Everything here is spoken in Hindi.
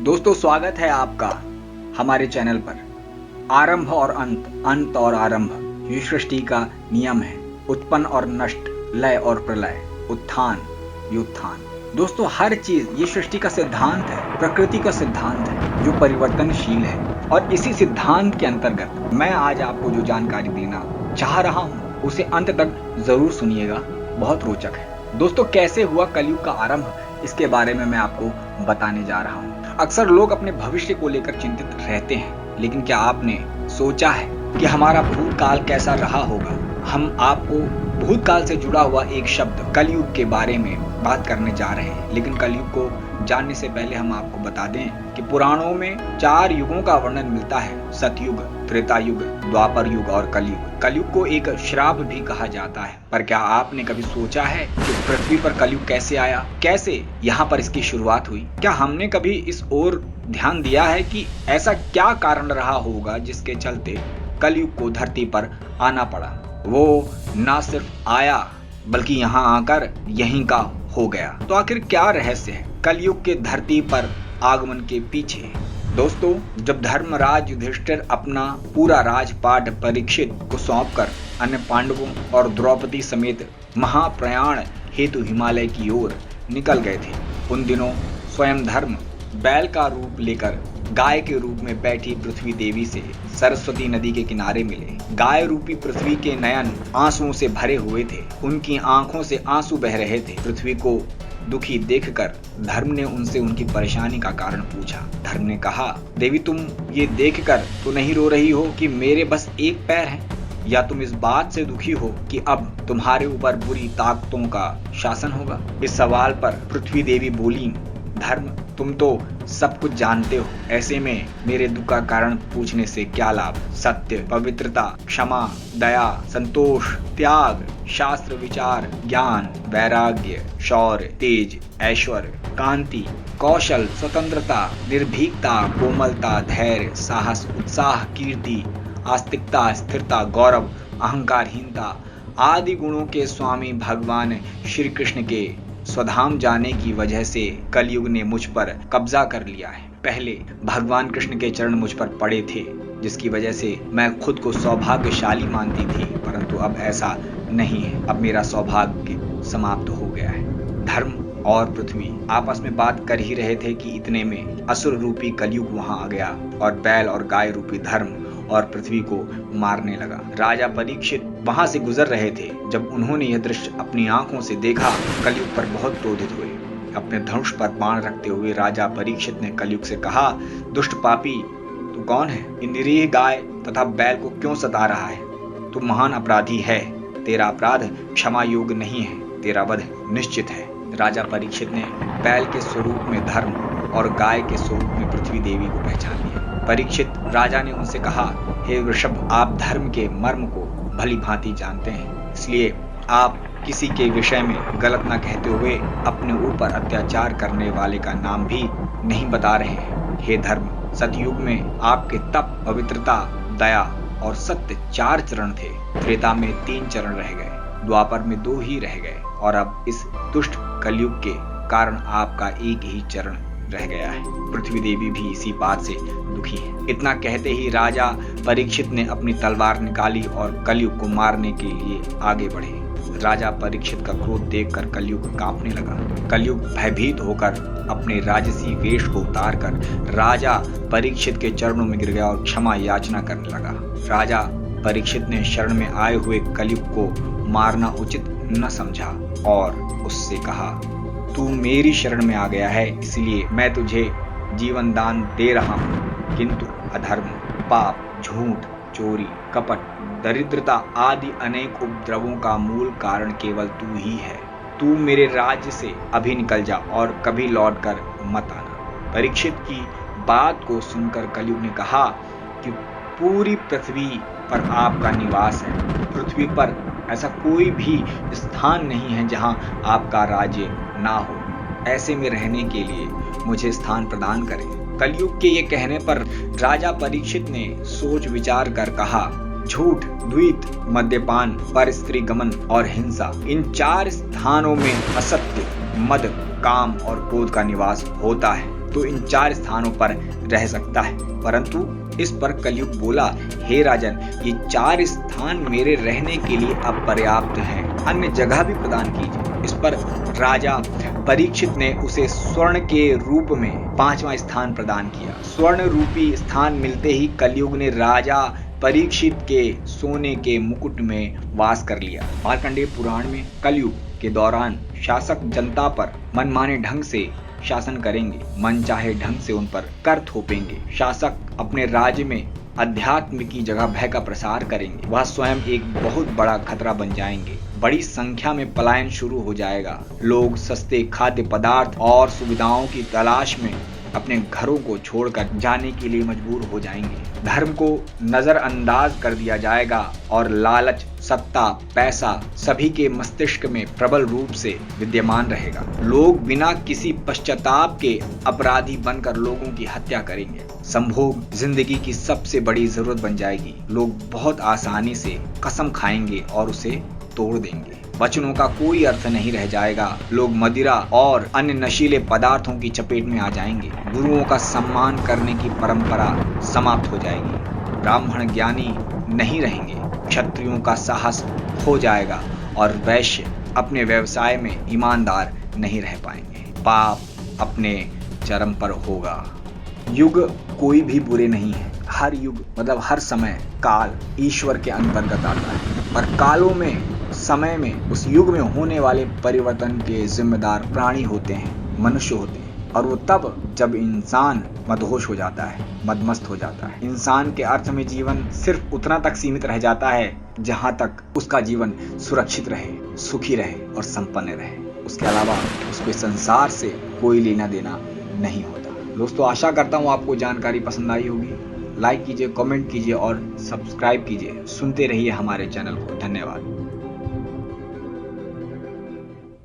दोस्तों, स्वागत है आपका हमारे चैनल पर। आरंभ और अंत, अंत और आरंभ, ये सृष्टि का नियम है। उत्पन्न और नष्ट, लय और प्रलय, उत्थान व्युत्थान। दोस्तों, हर चीज ये सृष्टि का सिद्धांत है, प्रकृति का सिद्धांत है जो परिवर्तनशील है। और इसी सिद्धांत के अंतर्गत मैं आज आपको जो जानकारी देना चाह रहा हूँ उसे अंत तक जरूर सुनिएगा, बहुत रोचक है। दोस्तों, कैसे हुआ कलयुग का आरंभ, इसके बारे में मैं आपको बताने जा रहा हूँ। अक्सर लोग अपने भविष्य को लेकर चिंतित रहते हैं, लेकिन क्या आपने सोचा है कि हमारा भूतकाल कैसा रहा होगा? हम आपको भूतकाल से जुड़ा हुआ एक शब्द कलयुग के बारे में बात करने जा रहे हैं। लेकिन कलयुग को जानने से पहले हम आपको बता दें कि पुराणों में 4 युगों का वर्णन मिलता है: सतयुग, त्रेता युग, द्वापर युग और कलयुग। कलयुग को एक श्राप भी कहा जाता है। पर क्या आपने कभी सोचा है कि पृथ्वी पर कलयुग कैसे आया, कैसे यहाँ पर इसकी शुरुआत हुई? क्या हमने कभी इस ओर ध्यान दिया है कि ऐसा क्या कारण रहा होगा जिसके चलते कलयुग को धरती पर आना पड़ा? वो ना सिर्फ आया बल्कि यहाँ आकर यहीं का हो गया। तो आखिर क्या रहस्य है कलयुग के धरती पर आगमन के पीछे? दोस्तों, जब धर्मराज युधिष्ठिर अपना पूरा राजपाट परीक्षित को सौंपकर अन्य पांडवों और द्रौपदी समेत महाप्रयाण हेतु हिमालय की ओर निकल गए थे, उन दिनों स्वयं धर्म बैल का रूप लेकर गाय के रूप में बैठी पृथ्वी देवी से सरस्वती नदी के किनारे मिले। गाय रूपी पृथ्वी के नयन आंसुओं से भरे हुए थे, उनकी आंखों से आंसू बह रहे थे। पृथ्वी को दुखी देखकर धर्म ने उनसे उनकी परेशानी का कारण पूछा। धर्म ने कहा, देवी, तुम ये देखकर तो नहीं रो रही हो कि मेरे बस एक पैर है, या तुम इस बात से दुखी हो कि अब तुम्हारे ऊपर बुरी ताकतों का शासन होगा? इस सवाल पर पृथ्वी देवी बोली, धर्म, तुम तो सब कुछ जानते हो, ऐसे में मेरे दुख का कारण पूछने से क्या लाभ? सत्य, पवित्रता, क्षमा, दया, संतोष, त्याग, शास्त्र विचार, ज्ञान, वैराग्य, शौर्य, तेज, ऐश्वर्य, कांति, कौशल, स्वतंत्रता, निर्भीकता, कोमलता, धैर्य, साहस, उत्साह, कीर्ति, आस्तिकता, स्थिरता, गौरव, अहंकारहीनता आदि गुणों के स्वामी भगवान श्री कृष्ण के स्वधाम जाने की वजह से कलयुग ने मुझ पर कब्जा कर लिया है। पहले भगवान कृष्ण के चरण मुझ पर पड़े थे, जिसकी वजह से मैं खुद को सौभाग्यशाली मानती थी, परंतु अब ऐसा नहीं है। अब मेरा सौभाग्य समाप्त हो गया है। धर्म और पृथ्वी आपस में बात कर ही रहे थे कि इतने में असुर रूपी कलयुग वहां आ गया और बैल और गाय रूपी धर्म और पृथ्वी को मारने लगा। राजा परीक्षित वहां से गुजर रहे थे। जब उन्होंने यह दृश्य अपनी आंखों से देखा, कलयुग पर बहुत क्रोधित हुए। अपने धनुष पर बाण रखते हुए राजा परीक्षित ने कलयुग से कहा, दुष्ट पापी, तू कौन है? इन निरीह गाय तथा बैल को क्यों सता रहा है? तू महान अपराधी है। तेरा अपराध क्षमा योग्य नहीं है, तेरा वध निश्चित है। राजा परीक्षित ने बैल के स्वरूप में धर्म और गाय के स्वरूप में पृथ्वी देवी को पहचान लिया। परीक्षित राजा ने उनसे कहा, हे वृषभ, आप धर्म के मर्म को भली भांति जानते हैं, इसलिए आप किसी के विषय में गलत न कहते हुए अपने ऊपर अत्याचार करने वाले का नाम भी नहीं बता रहे हैं। हे धर्म, सतयुग में आपके तप, पवित्रता, दया और सत्य 4 चरण थे। त्रेता में 3 चरण रह गए, द्वापर में 2 ही रह गए, और अब इस दुष्ट कलयुग के कारण आपका एक ही चरण रह गया है। पृथ्वी देवी भी इसी बात से दुखी है। इतना कहते ही राजा परीक्षित ने अपनी तलवार निकाली और कलयुग को मारने के लिए आगे बढ़े। राजा परीक्षित का क्रोध देखकर कलयुग कांपने लगा। कलयुग भयभीत होकर अपने राजसी वेश को उतारकर राजा परीक्षित के चरणों में गिर गया और क्षमा याचना करने लगा। राजा परीक्षित ने शरण में आए हुए कलयुग को मारना उचित न समझा और उससे कहा, तू मेरी शरण में आ गया है, इसलिए मैं तुझे जीवन दान दे रहा हूँ, किंतु अधर्म, पाप, झूठ, चोरी, कपट, दरिद्रता आदि अनेक उपद्रवों का मूल कारण केवल तू ही है। तू मेरे राज्य से अभी निकल जा और कभी लौट कर मत आना। परीक्षित की बात को सुनकर कलयुग ने कहा कि पूरी पृथ्वी पर आपका निवास है। पृथ्वी पर ऐसा कोई भी स्थान नहीं है जहां आपका राज्य ना हो। ऐसे में रहने के लिए मुझे स्थान प्रदान करें। कलयुग के ये कहने पर राजा परीक्षित ने सोच विचार कर कहा, झूठ, द्वीत, मद्यपान, पर स्त्री गमन और हिंसा, इन 4 स्थानों में असत्य, मद, काम और क्रोध का निवास होता है। तो इन 4 स्थानों पर रह सकता है। परंतु इस पर कलयुग बोला, हे राजन, ये 4 स्थान मेरे रहने के लिए अपर्याप्त हैं, अन्य जगह भी प्रदान कीजिए। इस पर राजा परीक्षित ने उसे स्वर्ण के रूप में 5वां स्थान प्रदान किया। स्वर्ण रूपी स्थान मिलते ही कलयुग ने राजा परीक्षित के सोने के मुकुट में वास कर लिया। मार्कंडेय पुराण में कलयुग के दौरान शासक जनता पर मनमाने ढंग से शासन करेंगे, मन चाहे ढंग से उन पर कर थोपेंगे। शासक अपने राज्य में अध्यात्म की जगह भय का प्रसार करेंगे। वह स्वयं एक बहुत बड़ा खतरा बन जाएंगे। बड़ी संख्या में पलायन शुरू हो जाएगा। लोग सस्ते खाद्य पदार्थ और सुविधाओं की तलाश में अपने घरों को छोड़कर जाने के लिए मजबूर हो जाएंगे। धर्म को नजरअंदाज कर दिया जाएगा और लालच, सत्ता, पैसा सभी के मस्तिष्क में प्रबल रूप से विद्यमान रहेगा। लोग बिना किसी पश्चाताप के अपराधी बनकर लोगों की हत्या करेंगे। संभोग जिंदगी की सबसे बड़ी जरूरत बन जाएगी। लोग बहुत आसानी से कसम खाएंगे और उसे तोड़ देंगे। वचनों का कोई अर्थ नहीं रह जाएगा। लोग मदिरा और अन्य नशीले पदार्थों की चपेट में आ जाएंगे। गुरुओं का सम्मान करने की परंपरा समाप्त हो जाएगी। ब्राह्मण ज्ञानी नहीं रहेंगे। क्षत्रियों का साहस हो जाएगा और वैश्य अपने व्यवसाय में ईमानदार नहीं रह पाएंगे। पाप अपने चरम पर होगा। युग कोई भी बुरे नहीं है। हर युग मतलब हर समय काल ईश्वर के अंतर्गत आता है और कालों में समय में उस युग में होने वाले परिवर्तन के जिम्मेदार प्राणी होते हैं, मनुष्य होते हैं। और वो तब जब इंसान मदहोश हो जाता है, मदमस्त हो जाता है। इंसान के अर्थ में जीवन सिर्फ उतना तक सीमित रह जाता है जहां तक उसका जीवन सुरक्षित रहे, सुखी रहे और संपन्न रहे। उसके अलावा उसके संसार से कोई लेना देना नहीं होता। दोस्तों, आशा करता हूँ आपको जानकारी पसंद आई होगी। लाइक कीजिए, कमेंट कीजिए और सब्सक्राइब कीजिए। सुनते रहिए हमारे चैनल को। धन्यवाद।